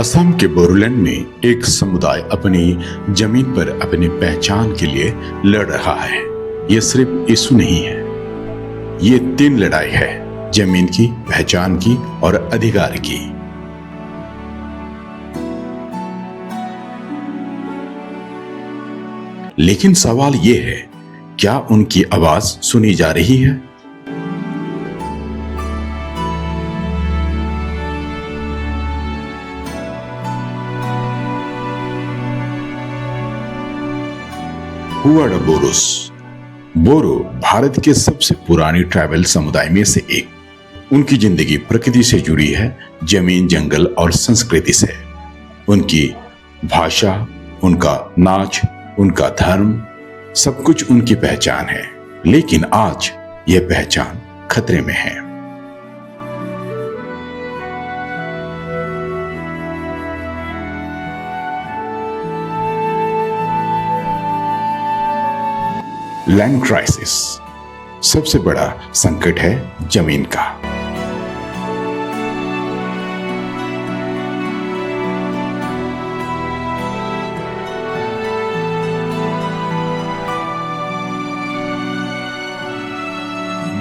असम के बोरोलैंड में एक समुदाय अपनी जमीन पर अपनी पहचान के लिए लड़ रहा है। ये सिर्फ इशू नहीं है, ये 3 लड़ाई है, जमीन की, पहचान की और अधिकार की। लेकिन सवाल ये है, क्या उनकी आवाज सुनी जा रही है? हुआडा बोरोस। बोरो भारत के सबसे पुरानी ट्राइबल समुदाय में से एक। उनकी जिंदगी प्रकृति से जुड़ी है, जमीन, जंगल और संस्कृति से। उनकी भाषा, उनका नाच, उनका धर्म, सब कुछ उनकी पहचान है। लेकिन आज यह पहचान खतरे में है। लैंड क्राइसिस सबसे बड़ा संकट है जमीन का।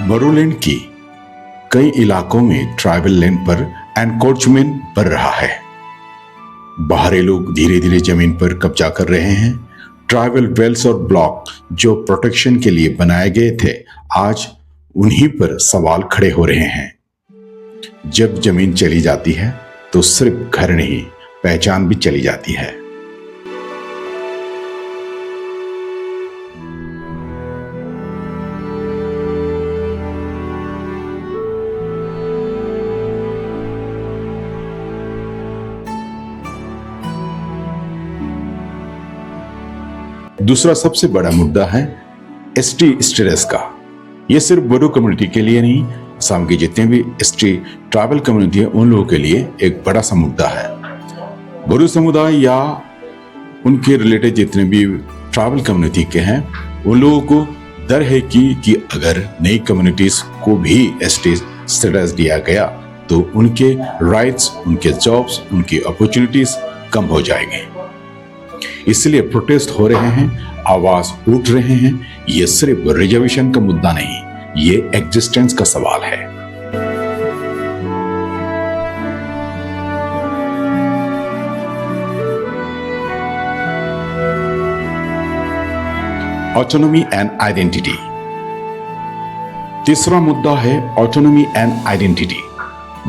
बोरोलैंड की कई इलाकों में ट्राइबल लैंड पर एनक्रोचमेंट बढ़ रहा है। बाहरी लोग धीरे धीरे जमीन पर कब्जा कर रहे हैं। ट्राइबल बेल्ट्स और ब्लॉक जो प्रोटेक्शन के लिए बनाए गए थे, आज उन्हीं पर सवाल खड़े हो रहे हैं। जब जमीन चली जाती है तो सिर्फ घर नहीं, पहचान भी चली जाती है। दूसरा सबसे बड़ा मुद्दा है एसटी स्टेटस का। यह सिर्फ बोडो कम्युनिटी के लिए नहीं, असम के जितने भी एसटी ट्राइबल कम्युनिटी है उन लोगों के लिए एक बड़ा सा मुद्दा है। बोडो समुदाय या उनके रिलेटेड जितने भी ट्राइबल कम्युनिटी के हैं, उन लोगों को डर है कि अगर नई कम्युनिटीज को भी एसटी स्टेटस दिया गया तो उनके राइट्स, उनके जॉब्स, उनकी अपॉर्चुनिटीज कम हो जाएंगे। इसलिए प्रोटेस्ट हो रहे हैं, आवाज उठ रहे हैं। यह सिर्फ रिजर्वेशन का मुद्दा नहीं, ये एग्जिस्टेंस का सवाल है। Autonomy and identity. तीसरा मुद्दा है autonomy and identity.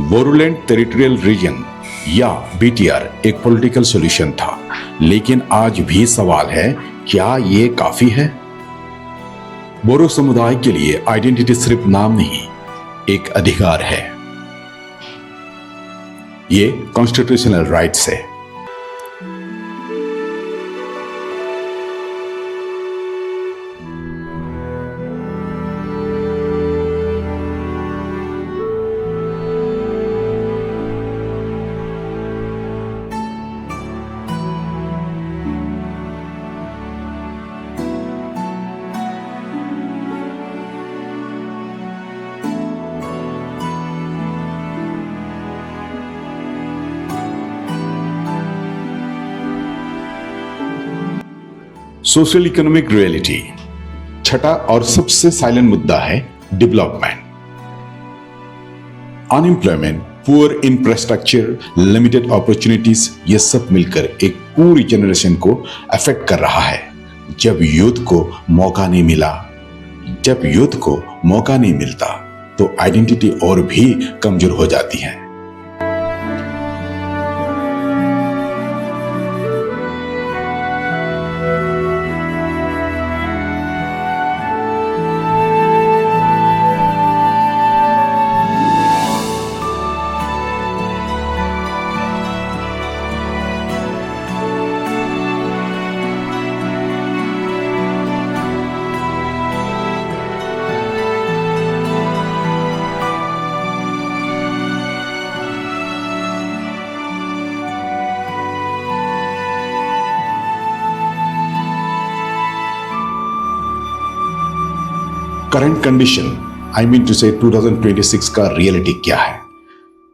Bodoland territorial reason या बीटीआर एक पॉलिटिकल सॉल्यूशन था, लेकिन आज भी सवाल है, क्या ये काफी है? बोरो समुदाय के लिए आइडेंटिटी सिर्फ नाम नहीं, एक अधिकार है। ये कॉन्स्टिट्यूशनल राइट्स है। Social economic reality. छठा और सबसे साइलेंट मुद्दा है development. Unemployment, poor infrastructure, limited opportunities, ये सब मिलकर एक पूरी जनरेशन को अफेक्ट कर रहा है। जब यूथ को मौका नहीं मिलता तो आइडेंटिटी और भी कमजोर हो जाती है। Current condition, I mean to say 2026 का रियलिटी क्या है?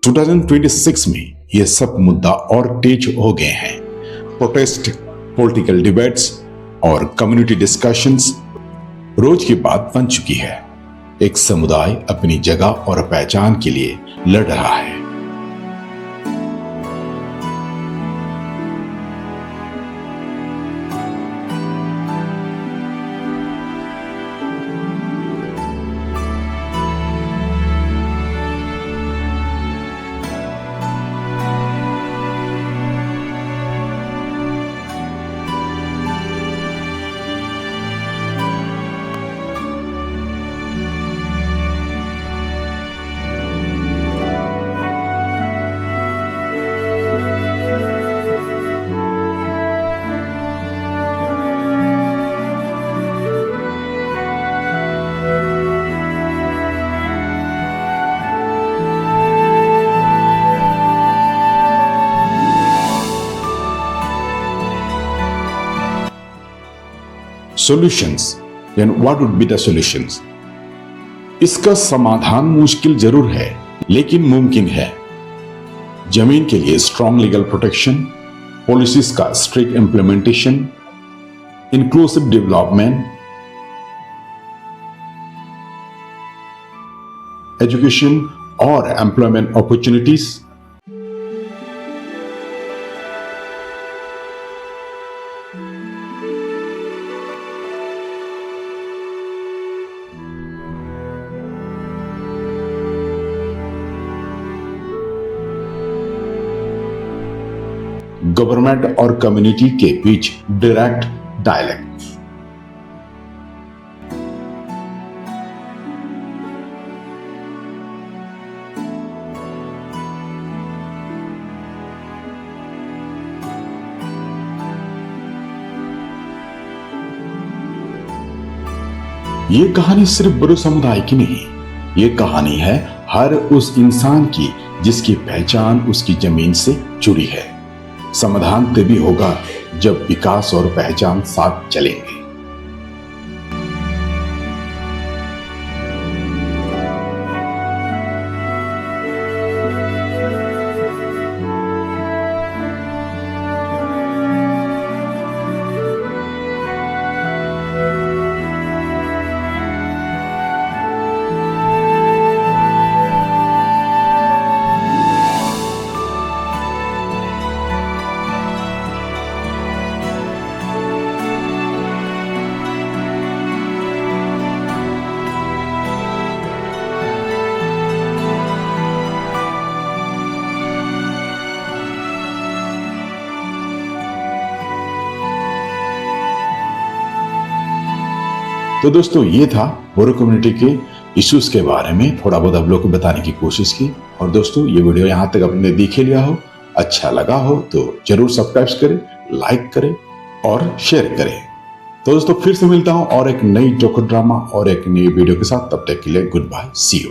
2026 में ये सब मुद्दा और तेज हो गए हैं। प्रोटेस्ट, पॉलिटिकल डिबेट्स और कम्युनिटी डिस्कशंस रोज की बात बन चुकी है। एक समुदाय अपनी जगह और पहचान के लिए लड़ रहा है। Solutions, then what would be the solutions? इसका समाधान मुश्किल जरूर है लेकिन मुमकिन है। जमीन के लिए स्ट्रॉन्ग लीगल प्रोटेक्शन, पॉलिसीज का strict implementation, inclusive development, education और एम्प्लॉयमेंट अपॉर्चुनिटीज। गवर्नमेंट और कम्युनिटी के बीच डायरेक्ट डायलॉग। ये कहानी सिर्फ बोडो समुदाय की नहीं, ये कहानी है हर उस इंसान की जिसकी पहचान उसकी जमीन से जुड़ी है। समाधान तभी होगा जब विकास और पहचान साथ चलेंगे। तो दोस्तों ये था बोडो कम्युनिटी के इश्यूज के बारे में थोड़ा बहुत आप लोग को बताने की कोशिश की। और दोस्तों ये वीडियो यहां तक आपने देख लिया हो, अच्छा लगा हो तो जरूर सब्सक्राइब करें, लाइक करें और शेयर करें। तो दोस्तों फिर से मिलता हूं और एक नई डॉक्यू ड्रामा और एक नई वीडियो के साथ। तब तक के लिए गुड बाय, सी यू।